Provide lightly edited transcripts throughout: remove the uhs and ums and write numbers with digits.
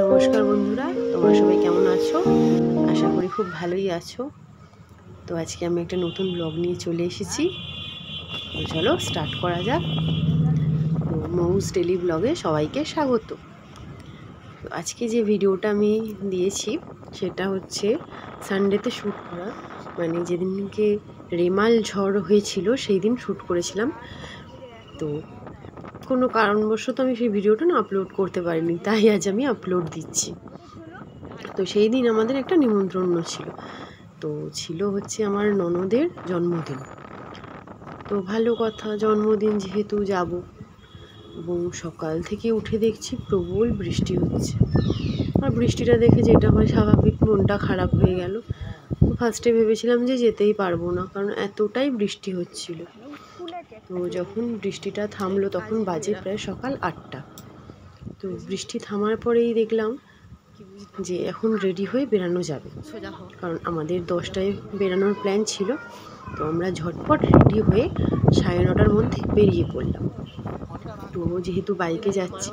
নমস্কার বন্ধুরা, তোমরা সবাই কেমন আছো? আশা করি খুব ভালোই আছো। তো আজকে আমি একটা নতুন ব্লগ নিয়ে চলে এসেছি। তো চলো স্টার্ট করা যাক। তো মৌস ডেলি ব্লগে সবাইকে স্বাগত। তো আজকে যে ভিডিওটা আমি দিয়েছি সেটা হচ্ছে সানডেতে শ্যুট করা, মানে যেদিনকে রেমাল ঝড় হয়েছিল সেই দিন শ্যুট করেছিলাম। তো কোনো কারণবশত আমি সেই ভিডিওটা না আপলোড করতে পারিনি, তাই আজ আমি আপলোড দিচ্ছি। তো সেই দিন আমাদের একটা নিমন্ত্রণ ছিল। তো ছিল হচ্ছে আমার ননদের জন্মদিন। তো ভালো কথা, জন্মদিন যেহেতু যাব, এবং সকাল থেকে উঠে দেখছি প্রবল বৃষ্টি হচ্ছে। আর বৃষ্টিটা দেখে যেটা হয় স্বাভাবিক, মনটা খারাপ হয়ে গেল। তো ফার্স্টে ভেবেছিলাম যে যেতেই পারবো না, কারণ এতটাই বৃষ্টি হচ্ছিল। তো যখন বৃষ্টিটা থামলো তখন বাজে প্রায় সকাল 8টা। তো বৃষ্টি থামার পরেই দেখলাম যে এখন রেডি হয়ে বেরানো যাবে, কারণ আমাদের 10টায় বেরানোর প্ল্যান ছিল। তো আমরা ঝটপট রেডি হয়ে 9:30টার মধ্যে বেরিয়ে পড়লাম। তো যেহেতু বাইকে যাচ্ছি,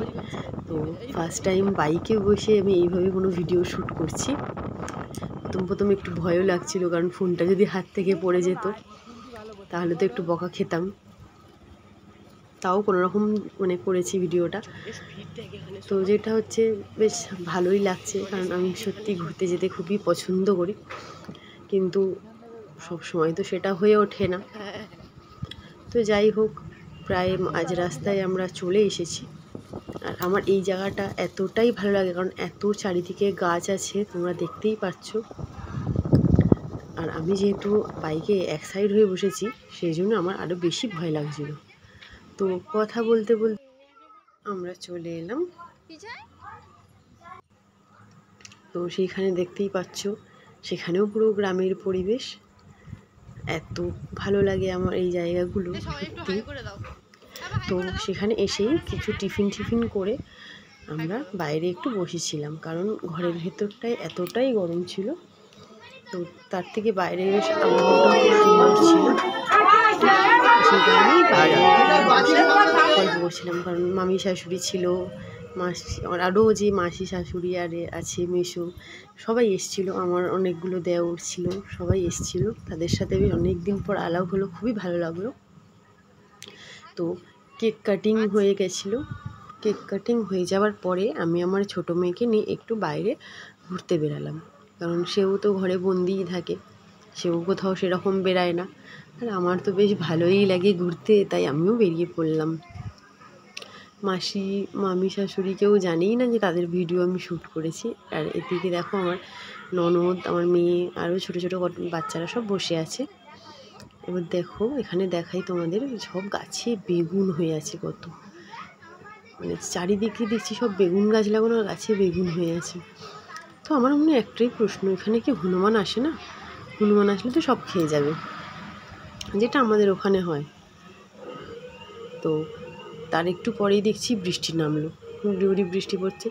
তো ফার্স্ট টাইম বাইকে বসে আমি এইভাবে কোনো ভিডিও শ্যুট করছি। প্রথম একটু ভয়ও লাগছিল, কারণ ফোনটা যদি হাত থেকে পড়ে যেত তাহলে তো একটু বকা খেতাম। তাও কোনোরকম করেছি ভিডিওটা। তো যেটা হচ্ছে বেশ ভালোই লাগছে, কারণ আমি সত্যি ঘুরতে যেতে খুবই পছন্দ করি, কিন্তু সব সময় তো সেটা হয়ে ওঠে না। তো যাই হোক, প্রায় আজ রাস্তায় আমরা চলে এসেছি। আর আমার এই জায়গাটা এতটাই ভালো লাগে, কারণ এত চারিদিকে গাছ আছে, তোমরা দেখতেই পাচ্ছ। আর আমি যেহেতু বাইকে এক সাইড হয়ে বসেছি, সেই জন্য আমার আরও বেশি ভয় লাগছিল। তো কথা বলতে বলতে আমরা চলে এলাম। তো সেইখানে দেখতেই পাচ্ছ, সেখানেও পুরো গ্রামের পরিবেশ। এত ভালো লাগে আমার এই জায়গাগুলো সত্যি। তো সেখানে এসেই কিছু টিফিন করে আমরা বাইরে একটু বসেছিলাম, কারণ ঘরের ভেতরটায় এতটাই গরম ছিল। তো তার থেকে বাইরে বেশ আবহাওয়াটা খুব সুন্দর ছিল, সেই কারণেই বাইরে গল্প করছিলাম। কারণ মামি শাশুড়ি ছিল, মাসি, আরও যে মাসি শাশুড়ি আর আছে মেসো, সবাই এসেছিলো। আমার অনেকগুলো দেওর ছিল, সবাই এসেছিলো। তাদের সাথে বেশ অনেক দিন পর আলাপ হলো, খুবই ভালো লাগলো। তো কেক কাটিং হয়ে গেছিলো। কেক কাটিং হয়ে যাওয়ার পরে আমি আমার ছোটো মেয়েকে নিয়ে একটু বাইরে ঘুরতে বেরালাম, কারণ সেও তো ঘরে বন্দিই থাকে, সেও কোথাও সেরকম বেরায় না। আর আমার তো বেশ ভালোই লাগে ঘুরতে, তাই আমিও বেরিয়ে পড়লাম। মামি শাশুড়ি কেউ জানেই না যে তাদের ভিডিও আমি শ্যুট করেছি। আর এদিকে দেখো আমার ননদ, আমার মেয়ে, আরও ছোটো ছোটো বাচ্চারা সব বসে আছে। এবার দেখো, এখানে দেখাই তোমাদের, সব গাছে বেগুন হয়ে আছে কত, চারিদিকে দেখছি সব বেগুন গাছ লাগানো, গাছে বেগুন হয়ে আছে। তো আমার মনে একটাই প্রশ্ন, এখানে কি হনুমান আসে না? হনুমান আসলে তো সব খেয়ে যাবে, যেটা আমাদের ওখানে হয়। তো তার একটু পরেই দেখছি বৃষ্টি নামলো, গুড়ি বৃষ্টি পড়ছে।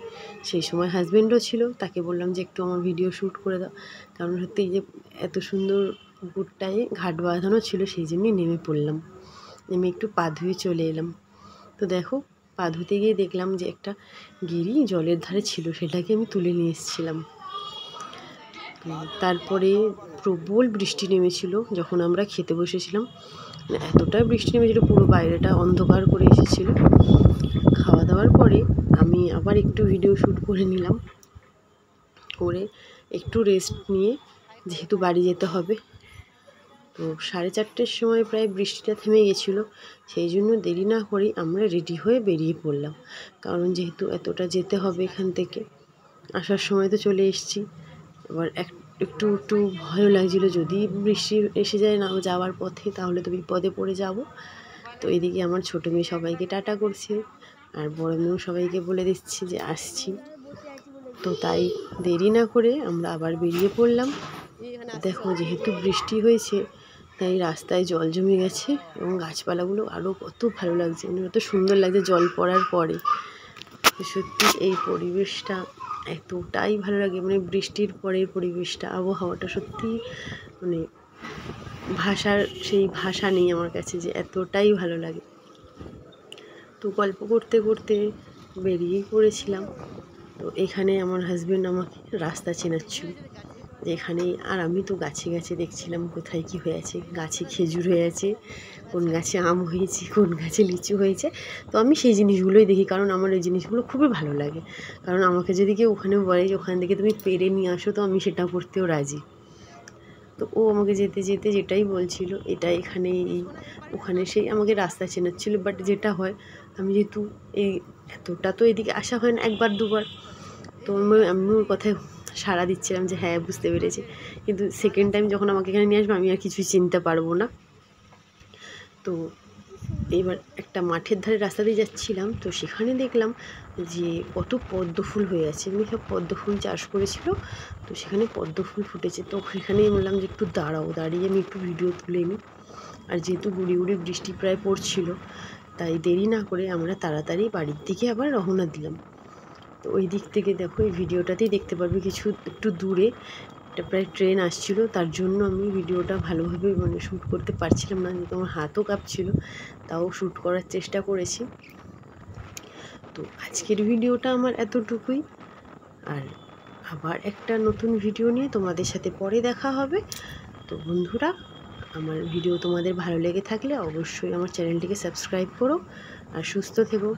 সেই সময় হাজব্যান্ডও ছিল, তাকে বললাম যে একটু আমার ভিডিও শ্যুট করে দাও, কারণ সত্যি যে এত সুন্দর পুকুরটায় ঘাট বাঁধানো ছিল, সেই জন্যই নেমে পড়লাম। নেমে একটু পা ধুয়ে চলে এলাম। তো দেখো, পা ধুতে গিয়ে দেখলাম যে একটা গিরি জলের ধারে ছিল, সেটাকে আমি তুলে নিয়ে এসেছিলাম। তারপরে প্রবল বৃষ্টি নেমেছিল যখন আমরা খেতে বসেছিলাম, এতটাই বৃষ্টি নেমেছিল পুরো বাইরেটা অন্ধকার করে এসেছিল। খাওয়া দাওয়ার পরে আমি আবার একটু ভিডিও শ্যুট করে নিলাম, করে একটু রেস্ট নিয়ে যেহেতু বাড়ি যেতে হবে। তো 4:30টার সময় প্রায় বৃষ্টিটা থেমে গেছিলো, সেই জন্য দেরি না করেই আমরা রেডি হয়ে বেরিয়ে পড়লাম, কারণ যেহেতু এতটা যেতে হবে এখান থেকে, আসার সময় তো চলে এসেছি। এবার একটু ভয়ও লাগছিলো, যদি বৃষ্টি এসে যায় না যাওয়ার পথে, তাহলে তো বিপদে পড়ে যাব। তো এদিকে আমার ছোটো মেয়ে সবাইকে টাটা করছে, আর বড় মেয়েও সবাইকে বলে দিচ্ছি যে আসছি। তো তাই দেরি না করে আমরা আবার বেরিয়ে পড়লাম। দেখো, যেহেতু বৃষ্টি হয়েছে তাই রাস্তায় জল জমে গেছে, এবং গাছপালাগুলো আরও কত ভালো লাগছে, কত সুন্দর লাগছে জল পড়ার পরে। সত্যি এই পরিবেশটা এতটাই ভালো লাগে, বৃষ্টির পরের পরিবেশটা, আবহাওয়াটা সত্যি সেই ভাষা নেই আমার কাছে, যে এতটাই ভালো লাগে। তো গল্প করতে করতে বেরিয়েই পড়েছিলাম। তো এখানে আমার হাজব্যান্ড আমাকে রাস্তা চেনাচ্ছিল যে এখানেই, আর আমি তো গাছে গাছে দেখছিলাম কোথায় কি হয়েছে, গাছে খেজুর হয়েছে, কোন গাছে আম হয়েছে, কোন গাছে লিচু হয়েছে। তো আমি সেই জিনিসগুলোই দেখি, কারণ আমার ওই জিনিসগুলো খুবই ভালো লাগে। কারণ আমাকে যদি কেউ ওখানে বলে যে ওখান থেকে তুমি পেরে নিয়ে আসো, তো আমি সেটা করতেও রাজি। তো ও আমাকে যেতে যেতে যেটাই বলছিল, এটা এখানে এই ওখানে সেই, আমাকে রাস্তা চেনাচ্ছিল। বাট যেটা হয়, আমি যেহেতু এই এতটা তো এদিকে আসা হয় না, একবার দুবার, তো আমি ওর কথায় সাড়া দিচ্ছিলাম যে হ্যাঁ বুঝতে পেরেছি। কিন্তু সেকেন্ড টাইম যখন আমাকে এখানে নিয়ে আসবে, আমি আর কিছুই চিনতে পারবো না। তো এবার একটা মাঠের ধারে রাস্তা দিয়ে যাচ্ছিলাম, তো সেখানে দেখলাম যে কত পদ্ম ফুল হয়ে আছে, এমনি সব পদ্ম ফুল চাষ করেছিল, তো সেখানে পদ্ম ফুল ফুটেছে। তো সেখানেই বললাম যে একটু দাঁড়িয়ে আমি একটু ভিডিও তুলে নিই। আর যেহেতু গুড়ি গুড়ি বৃষ্টি প্রায় পড়ছিল, তাই দেরি না করে আমরা তাড়াতাড়ি বাড়ির দিকে আবার রওনা দিলাম। তো ওই দিক থেকে দেখো, এই ভিডিওটাতেই দেখতে পারবে কিছু একটু দূরে একটা প্রায় ট্রেন আসছিল, তার জন্য আমি ভিডিওটা ভালোভাবে শ্যুট করতে পারছিলাম না, যেহেতু আমার হাতও কাঁপছিল, তাও শ্যুট করার চেষ্টা করেছি। তো আজকের ভিডিওটা আমার এতটুকুই, আর আবার একটা নতুন ভিডিও নিয়ে তোমাদের সাথে পরে দেখা হবে। তো বন্ধুরা, আমার ভিডিও তোমাদের ভালো লেগে থাকলে অবশ্যই আমার চ্যানেলটিকে সাবস্ক্রাইব করো, আর সুস্থ থেকো।